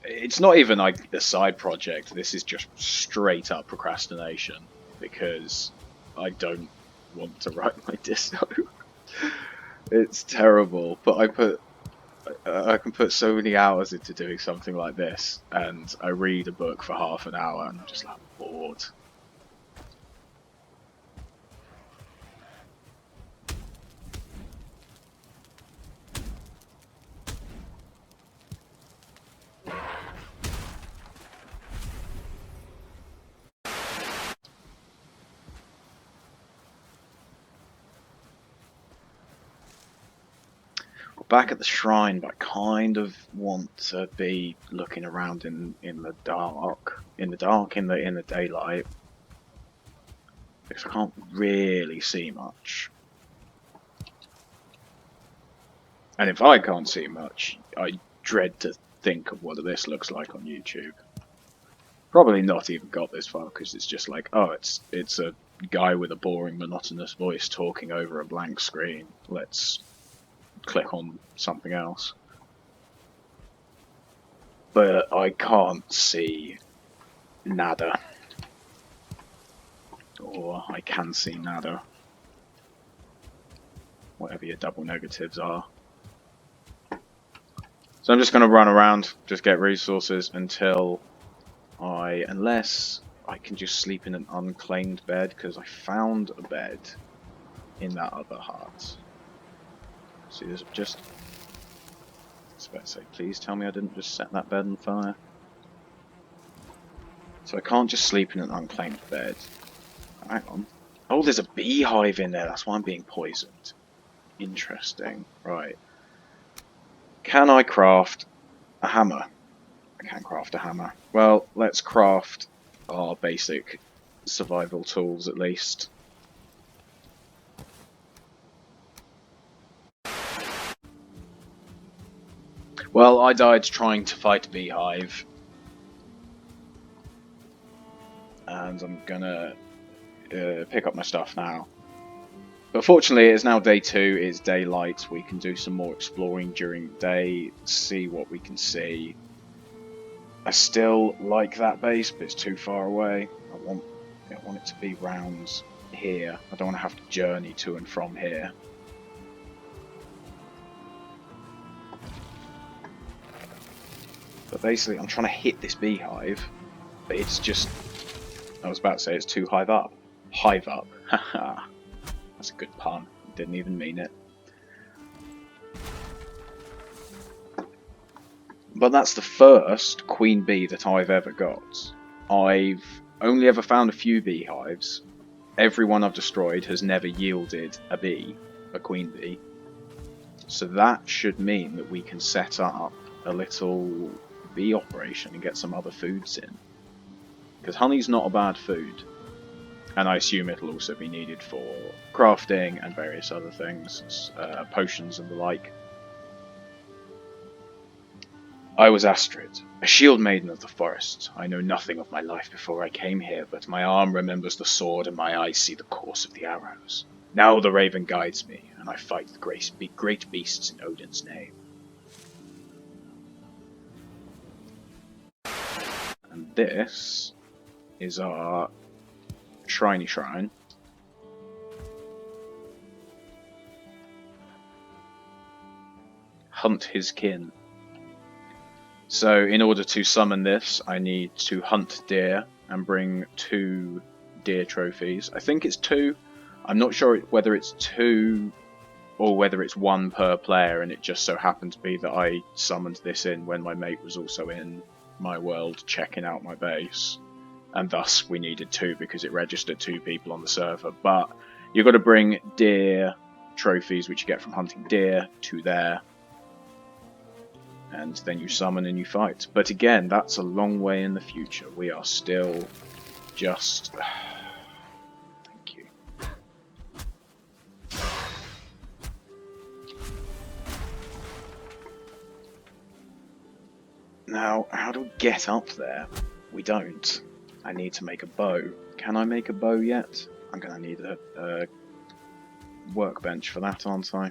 it's not even like a side project. This is just straight up procrastination because I don't want to write my disso. It's terrible, but I can put so many hours into doing something like this, and I read a book for half an hour, and I'm just like bored. We're back at the shrine, but I kind of want to be looking around in the dark, in the daylight, because I can't really see much. And if I can't see much, I dread to think of what this looks like on YouTube. Probably not even got this far because it's just like, oh, it's a guy with a boring, monotonous voice talking over a blank screen. Let's click on something else. But I can't see nada. Or I can see nada. Whatever your double negatives are. So I'm just going to run around, just get resources until unless I can just sleep in an unclaimed bed, because I found a bed in that other hut. See, there's just... I was about to say, please tell me I didn't just set that bed on fire. So I can't just sleep in an unclaimed bed. Hang on. Oh, there's a beehive in there, that's why I'm being poisoned. Interesting. Right. Can I craft a hammer? I can craft a hammer. Well, let's craft our basic survival tools at least. Well, I died trying to fight a beehive. And I'm gonna pick up my stuff now. But fortunately, it's now day 2, it's daylight, we can do some more exploring during the day, see what we can see. I still like that base, but it's too far away. I want it to be round here. I don't want to have to journey to and from here. But basically, I'm trying to hit this beehive, but it's just... I was about to say it's too hive up. Hive up. Haha. That's a good pun. Didn't even mean it. But that's the first queen bee that I've ever got. I've only ever found a few beehives. Every one I've destroyed has never yielded a bee, a queen bee. So that should mean that we can set up a little bee operation and get some other foods in. Because honey's not a bad food. And I assume it'll also be needed for crafting and various other things, potions and the like. I was Astrid, a shield maiden of the forest. I know nothing of my life before I came here, but my arm remembers the sword and my eyes see the course of the arrows. Now the raven guides me, and I fight the great beasts in Odin's name. And this is our shriny shrine. Hunt his kin. So in order to summon this, I need to hunt deer and bring 2 deer trophies. I think it's 2. I'm not sure whether it's 2 or whether it's 1 per player, and it just so happened to be that I summoned this in when my mate was also in my world checking out my base. And thus we needed 2 because it registered 2 people on the server. But you've got to bring deer trophies, which you get from hunting deer, to there. And then you summon and you fight. But again, that's a long way in the future. We are still just... Thank you. Now, how do we get up there? We don't. I need to make a bow. Can I make a bow yet? I'm going to need a workbench for that, aren't I?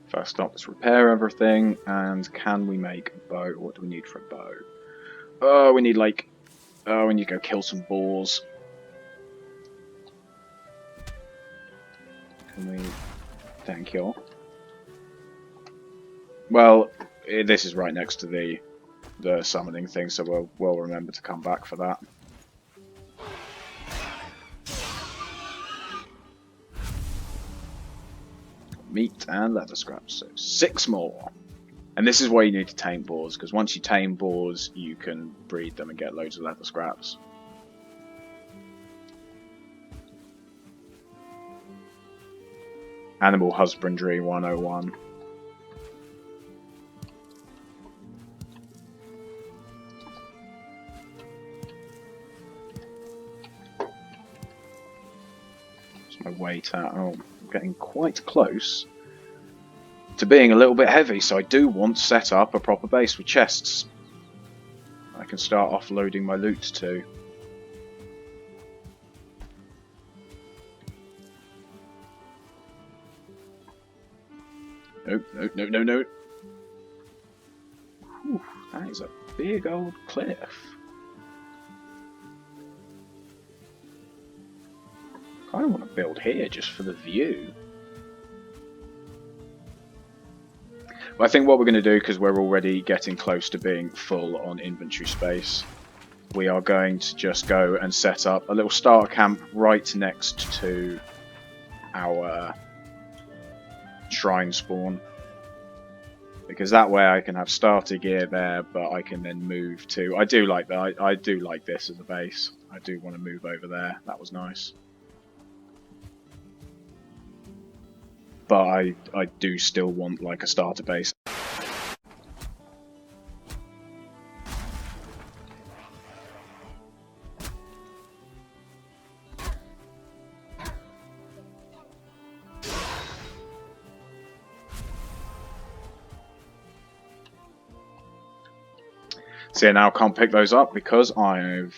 First up, let's repair everything. And can we make a bow? What do we need for a bow? Oh, we need like... Oh, we need to go kill some boars. Can we... Thank you. Well, this is right next to the summoning thing, so we'll remember to come back for that. Meat and leather scraps, so 6 more. And this is why you need to tame boars, because once you tame boars, you can breed them and get loads of leather scraps. Animal Husbandry 101. What's my weight at? Oh, I'm getting quite close to being a little bit heavy, so I do want to set up a proper base with chests. I can start offloading my loot too. No, no, no, no, no. Whew, that is a big old cliff. I kind of want to build here just for the view. But I think what we're going to do, because we're already getting close to being full on inventory space, we are going to just go and set up a little starter camp right next to our shrine spawn. Because that way I can have starter gear there, but I can then move to... I do like that. I do like this as a base. I do want to move over there. That was nice. But I do still want like a starter base. So yeah, now I can't pick those up because I've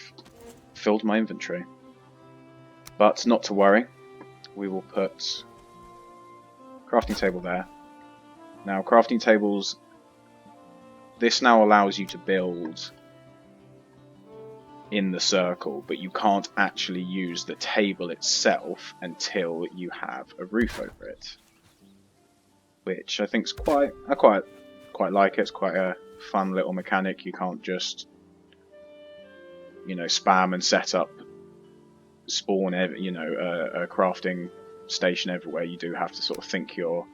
filled my inventory. But not to worry, we will put crafting table there. Now crafting tables, this now allows you to build in the circle, but you can't actually use the table itself until you have a roof over it. Which I think is quite like it. It's quite a fun little mechanic. You can't just, you know, spam and set up spawn, you know, a crafting station everywhere. You do have to sort of think you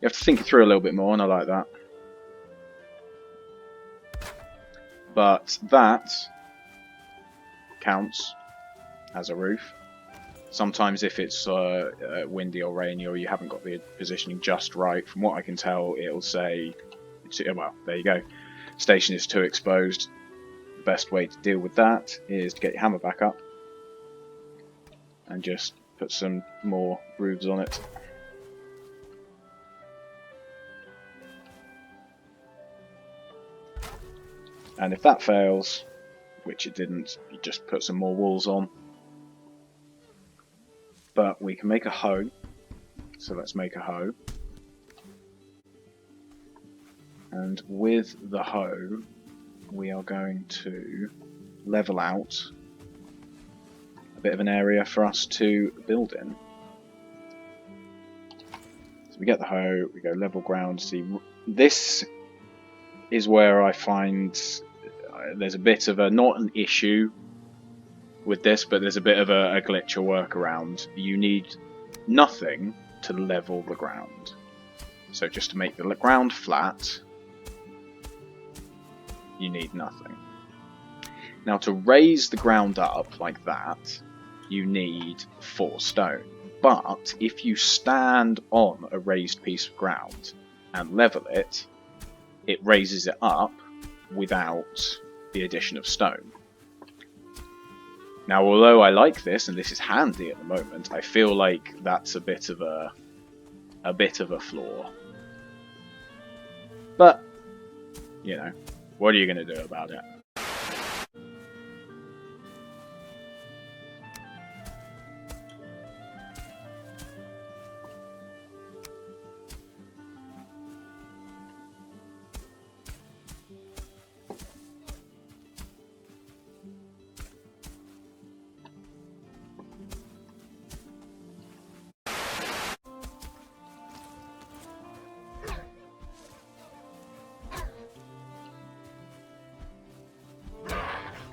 have to think it through a little bit more, and I like that. But that counts as a roof. Sometimes if it's windy or rainy, or you haven't got the positioning just right, from what I can tell, it'll say, well, there you go, station is too exposed. The best way to deal with that is to get your hammer back up and just put some more roofs on it. And if that fails, which it didn't, you just put some more walls on. But we can make a hoe, so let's make a hoe. And with the hoe, we are going to level out a bit of an area for us to build in. So we get the hoe, we go level ground. See, this is where I find there's a bit of a, not an issue with this, but there's a bit of a glitch or workaround. You need nothing to level the ground. So just to make the ground flat, you need nothing. Now to raise the ground up like that, you need 4 stone. But if you stand on a raised piece of ground and level it, it raises it up without the addition of stone. Now, although I like this, and this is handy at the moment, I feel like that's a bit of a flaw. But, you know, what are you going to do about it?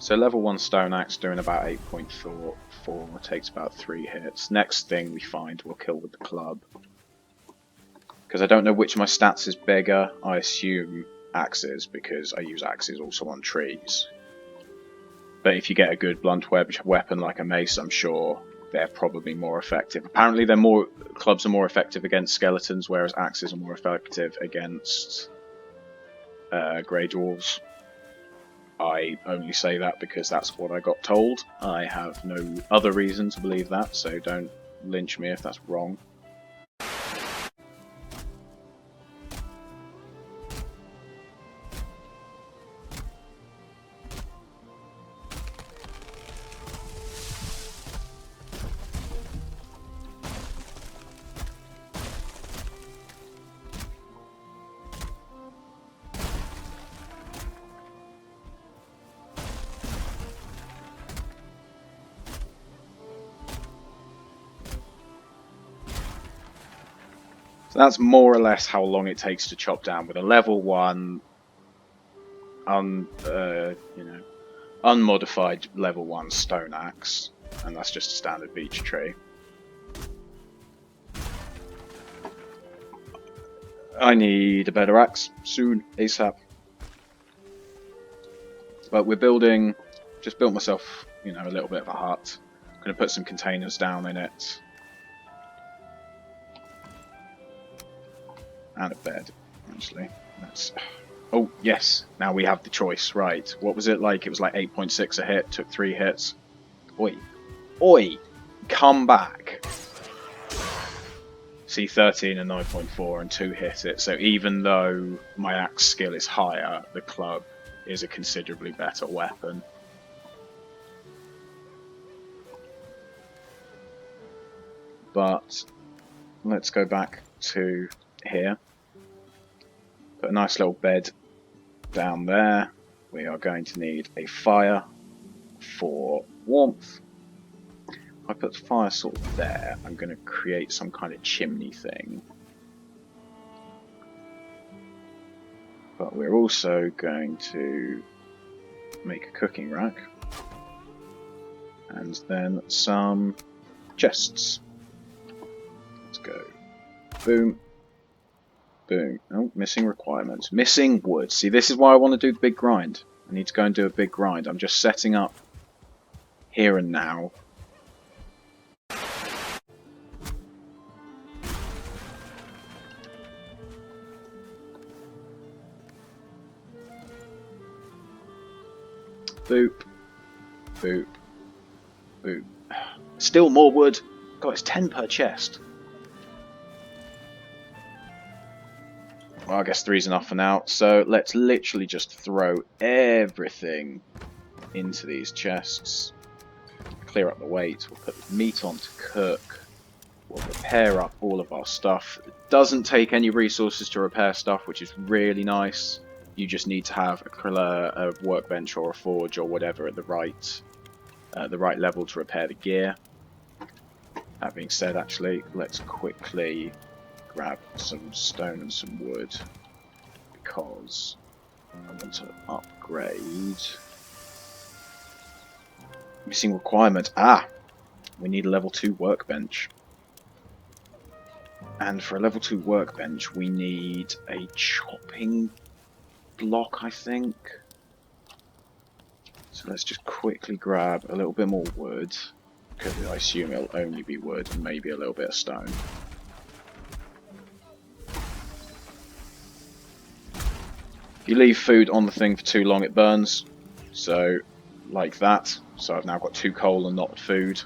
So level 1 stone axe doing about 8.4, takes about 3 hits. Next thing we find we'll kill with the club. Because I don't know which of my stats is bigger, I assume axes, because I use axes also on trees. But if you get a good blunt weapon like a mace, I'm sure they're probably more effective. Apparently clubs are more effective against skeletons, whereas axes are more effective against grey dwarves. I only say that because that's what I got told. I have no other reason to believe that, so don't lynch me if that's wrong. So that's more or less how long it takes to chop down with a level 1, unmodified level 1 stone axe, and that's just a standard beech tree. I need a better axe soon, ASAP. But we're building, just built myself, a little bit of a hut. I'm going to put some containers down in it. And a bed, actually. Oh, yes, now we have the choice, right. What was it like? It was like 8.6 a hit, took 3 hits. Oi. Oi! Come back! See, 13 and 9.4 and 2 hit it, so even though my axe skill is higher, the club is a considerably better weapon. But let's go back to here. Put a nice little bed down there. We are going to need a fire for warmth. If I put the fire sort of there, I'm going to create some kind of chimney thing. But we're also going to make a cooking rack. And then some chests. Let's go. Boom. Boom. Oh, missing requirements. Missing wood. See, this is why I want to do the big grind. I need to go and do a big grind. I'm just setting up here and now. Boop. Boop. Boop. Still more wood. God, it's 10 per chest. Well, I guess 3's enough for now. So let's literally just throw everything into these chests. Clear up the weight. We'll put the meat on to cook. We'll repair up all of our stuff. It doesn't take any resources to repair stuff, which is really nice. You just need to have a workbench or a forge or whatever at the right level to repair the gear. That being said, actually, let's quickly grab some stone and some wood because I want to upgrade. Missing requirement. We need a level 2 workbench. And for a level 2 workbench, we need a chopping block, I think. So let's just quickly grab a little bit more wood, because I assume it'll only be wood and maybe a little bit of stone. If you leave food on the thing for too long, it burns. So, like that. So I've now got 2 coal and not food.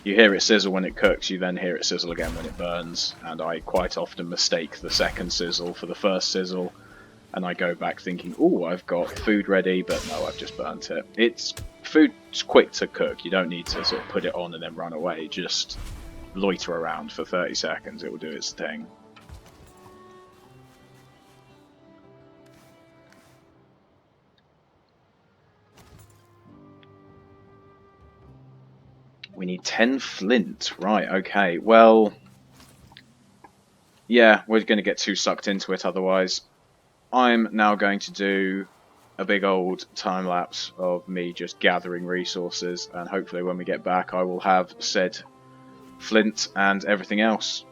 You hear it sizzle when it cooks, you then hear it sizzle again when it burns, and I quite often mistake the second sizzle for the first sizzle, and I go back thinking, oh, I've got food ready, but no, I've just burnt it. Food's quick to cook, you don't need to sort of put it on and then run away, just loiter around for 30 seconds, it will do its thing. We need 10 flint. Right, okay. Well, yeah, we're going to get too sucked into it otherwise. I'm now going to do a big old time lapse of me just gathering resources, and hopefully when we get back I will have said flint and everything else.